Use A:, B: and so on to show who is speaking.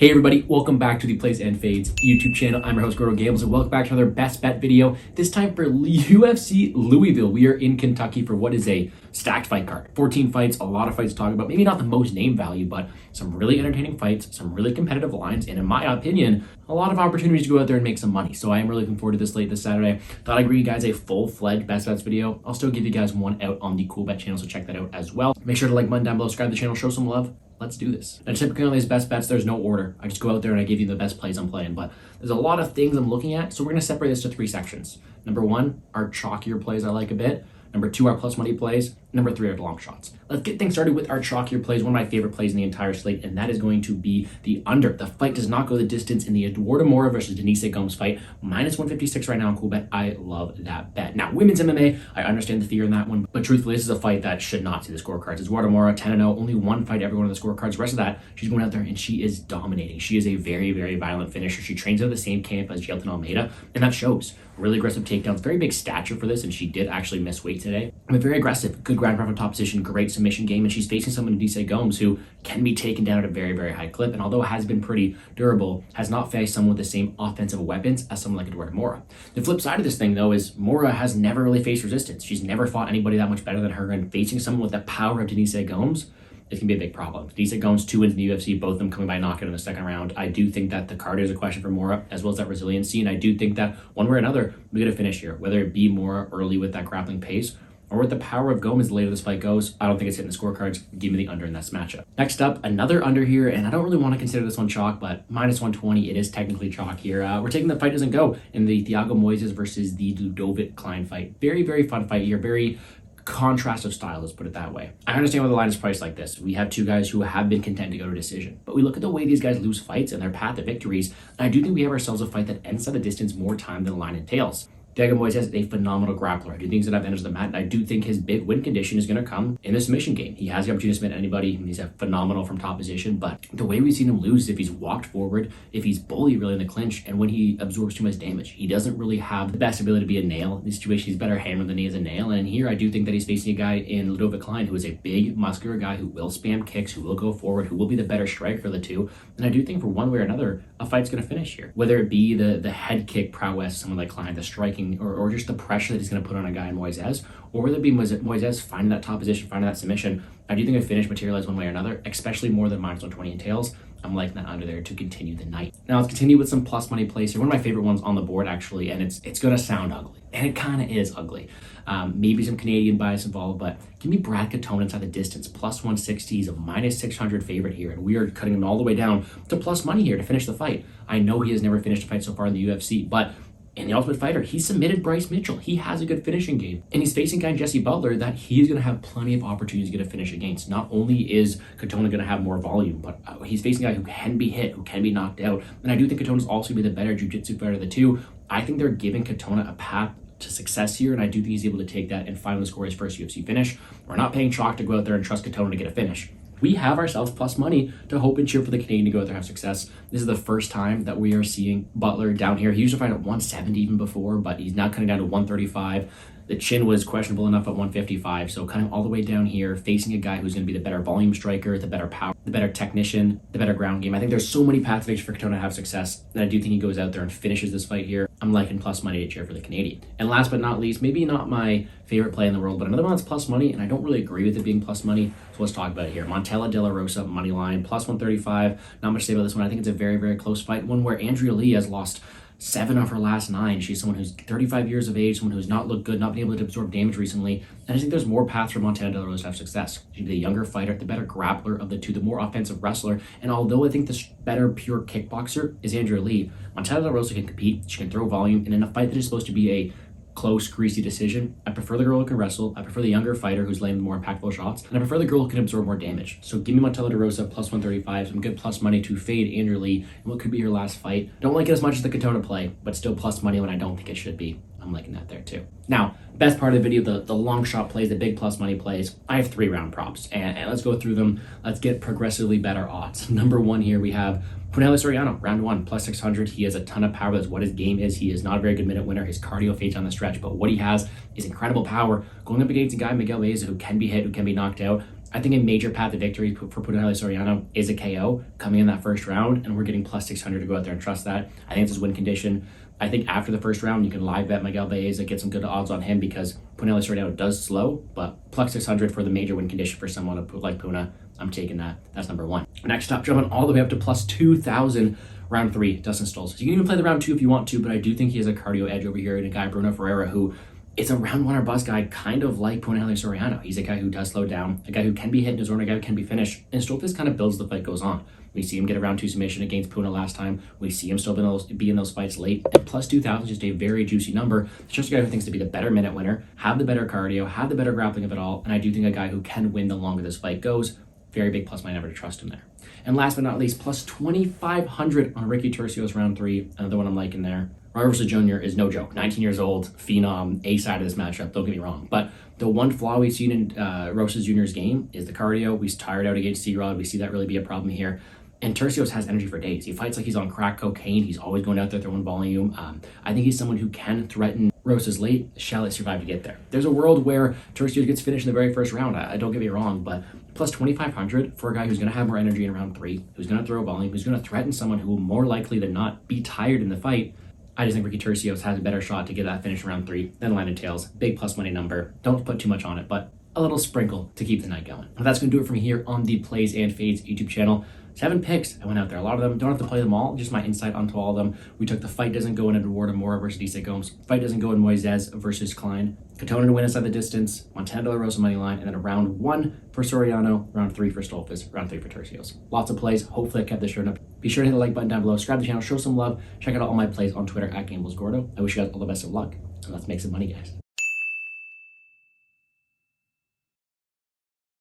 A: Hey everybody, welcome back to the Plays and Fades YouTube channel. I'm your host Gordo Gables and welcome back to another best bet video. This time for UFC Louisville. We are in Kentucky for what is a stacked fight card. 14 fights, a lot of fights to talk about. Maybe not the most name value, but some really entertaining fights, some really competitive lines, and in my opinion, a lot of opportunities to go out there and make some money. So I am really looking forward to this late this Saturday. Thought I'd bring you guys a full-fledged best bets video. I'll still give you guys one out on the Cool Bet channel, so check that out as well. Make sure to like button down below, subscribe to the channel, show some love. Let's do this. And typically on these best bets, there's no order. I just go out there and I give you the best plays I'm playing, but there's a lot of things I'm looking at. So we're gonna separate this to three sections. Number one, our chalkier plays I like a bit. Number two, our plus money plays. Number three, our long shots. Let's get things started with our chalkier plays, one of my favorite plays in the entire slate, and that is going to be the under. The fight does not go the distance in the Eduardo Mora versus Denise Gomes fight. Minus 156 right now on Cool Bet. I love that bet. Now, women's MMA, I understand the fear in that one, but truthfully, this is a fight that should not see the scorecards. Eduardo Mora, 10-0, only one fight ever going to the scorecards. The rest of that, she's going out there and she is dominating. She is a very, very violent finisher. She trains out of the same camp as Jelton Almeida, and that shows. Really aggressive takedowns, very big stature for this, and she did actually miss weight today. But very aggressive, good ground from top position, great submission game, and she's facing someone in Denise Gomes who can be taken down at a very, very high clip, and although has been pretty durable, has not faced someone with the same offensive weapons as someone like Eduardo Mora. The flip side of this thing, though, is Mora has never really faced resistance. She's never fought anybody that much better than her, and facing someone with the power of Denise Gomes, it's going to be a big problem. Denise Gomes, 2 wins in the UFC, both of them coming by knockout in the second round. I do think that the cardio is a question for Mora, as well as that resiliency, and I do think that one way or another, we get a finish here, whether it be Mora early with that grappling pace, or with the power of Gomes the later this fight goes. I don't think it's hitting the scorecards. Give me the under in this matchup. Next up, another under here, and I don't really want to consider this one chalk, but minus 120, it is technically chalk here. We're taking the fight doesn't go in the Thiago Moises versus the Ludovic Klein fight. Very, very fun fight here. Very contrast of style, let's put it that way. I understand why the line is priced like this. We have two guys who have been content to go to decision, but we look at the way these guys lose fights and their path to victories, and I do think we have ourselves a fight that ends at a distance more time than the line entails. Thiago Moises is a phenomenal grappler. I do think he's going to have edge of the mat, and I do think his big win condition is going to come in the submission game. He has the opportunity to submit anybody. He's a phenomenal from top position, but the way we've seen him lose is if he's walked forward, if he's bullied really in the clinch, and when he absorbs too much damage. He doesn't really have the best ability to be a nail. In this situation, he's better hammer than he is a nail, and here I do think that he's facing a guy in Ludovic Klein who is a big, muscular guy who will spam kicks, who will go forward, who will be the better striker of the two, and I do think for one way or another, a fight's going to finish here. Whether it be the head kick prowess, someone like Klein, the striking, or just the pressure that he's going to put on a guy in Moises, or whether it be Moises finding that top position, finding that submission, I do think a finish materializes one way or another, especially more than minus 120 entails. I'm liking that under there to continue the night. Now let's continue with some plus money plays here. One of my favorite ones on the board actually, and it's going to sound ugly, and it kind of is ugly. Maybe some Canadian bias involved, but give me Brad Katona inside the distance, plus 160. He's a minus 600 favorite here, and we are cutting him all the way down to plus money here to finish the fight. I know he has never finished a fight so far in the UFC, but in the Ultimate Fighter, he submitted Bryce Mitchell. He has a good finishing game. And he's facing a guy, Jesse Butler, that he is going to have plenty of opportunities to get a finish against. Not only is Katona going to have more volume, but he's facing a guy who can be hit, who can be knocked out. And I do think Katona's also be the better jiu-jitsu fighter of the two. I think they're giving Katona a path to success here, and I do think he's able to take that and finally score his first UFC finish. We're not paying chalk to go out there and trust Katona to get a finish. We have ourselves plus money to hope and cheer for the Canadian to go out there and have success. This is the first time that we are seeing Butler down here. He used to fight at 170 even before, but he's now cutting down to 135. The chin was questionable enough at 155, so kind of all the way down here, facing a guy who's going to be the better volume striker, the better power, the better technician, the better ground game. I think there's so many pathways for Katona to have success, and I do think he goes out there and finishes this fight here. I'm liking plus money to cheer for the Canadian. And last but not least, maybe not my favorite play in the world, but another one that's plus money, and I don't really agree with it being plus money, so let's talk about it here. Montella De La Rosa, money line, plus 135. Not much to say about this one. I think it's a very, very close fight, one where Andrea Lee has lost 7 of her last 9. She's someone who's 35 years of age, someone who's not looked good, not been able to absorb damage recently. And I think there's more paths for Montana De La Rosa to have success. She's the younger fighter, the better grappler of the two, the more offensive wrestler. And although I think the better pure kickboxer is Andrea Lee, Montana De La Rosa can compete, she can throw volume, and in a fight that is supposed to be a close, greasy decision, I prefer the girl who can wrestle. I prefer the younger fighter who's laying more impactful shots, and I prefer the girl who can absorb more damage. So give me Montella De Rosa plus 135, some good plus money to fade Andrea Lee in what could be her last fight. Don't like it as much as the Katona play, but still plus money when I don't think it should be. I'm liking that there too. Now, best part of the video, the long shot plays, the big plus money plays. I have 3 round props, and let's go through them. Let's get progressively better odds. Number 1 here, we have Punahele Soriano, round 1, plus 600. He has a ton of power. That's what his game is. He is not a very good minute winner. His cardio fades on the stretch, but what he has is incredible power. Going up against a guy, Miguel Baeza, who can be hit, who can be knocked out. I think a major path to victory for Punahele Soriano is a KO coming in that first round, and we're getting plus 600 to go out there and trust that. I think it's his win condition. I think after the first round, you can live bet Miguel Baeza, get some good odds on him because Punahele Soriano does slow, but plus 600 for the major win condition for someone like Puna, I'm taking that. That's number one. Next up, jumping all the way up to plus 2,000, round 3, Dustin Stolz. So you can even play the round 2 if you want to, but I do think he has a cardio edge over here in a guy, Bruno Ferreira, who is a round 1 or bust guy, kind of like Punahele Soriano. He's a guy who does slow down, a guy who can be hit in his zone, a guy who can be finished, and Stolz kind of builds the fight goes on. We see him get a round 2 submission against Puna last time. We see him still be in those fights late. And plus 2,000 is just a very juicy number. It's just a guy who thinks to be the better minute winner, have the better cardio, have the better grappling of it all. And I do think a guy who can win the longer this fight goes. Very big plus money number to trust him there. And last but not least, plus 2,500 on Ricky Turcios round 3. Another one I'm liking there. Robertson Jr. is no joke. 19 years old, phenom, A side of this matchup. Don't get me wrong. But the one flaw we've seen in Rosas Jr.'s game is the cardio. He's tired out against C-Rod. We see that really be a problem here. And Turcios has energy for days. He fights like he's on crack cocaine. He's always going out there throwing volume. I think he's someone who can threaten Rosas late. Shall it survive to get there? There's a world where Turcios gets finished in the very first round. I don't get me wrong, but plus 2,500 for a guy who's going to have more energy in round 3, who's going to throw volume, who's going to threaten someone who will more likely than not be tired in the fight. I just think Ricky Turcios has a better shot to get that finish in round 3 than Landon Tails. Big plus money number. Don't put too much on it, but a little sprinkle to keep the night going. Well, that's going to do it from here on the Plays and Fades YouTube channel. 7 picks. I went out there. A lot of them. Don't have to play them all. Just my insight onto all of them. We took the fight doesn't go in Eduardo Mora versus Isaac Gomes. Fight doesn't go in Moises versus Klein. Katona to win inside the distance. Montana De La Rosa money line. And then a round 1 for Soriano. Round 3 for Stolfus. Round 3 for Turcios. Lots of plays. Hopefully I kept this short enough. Be sure to hit the like button down below. Subscribe to the channel. Show some love. Check out all my plays on Twitter at GamblesGordo. I wish you guys all the best of luck. And let's make some money, guys.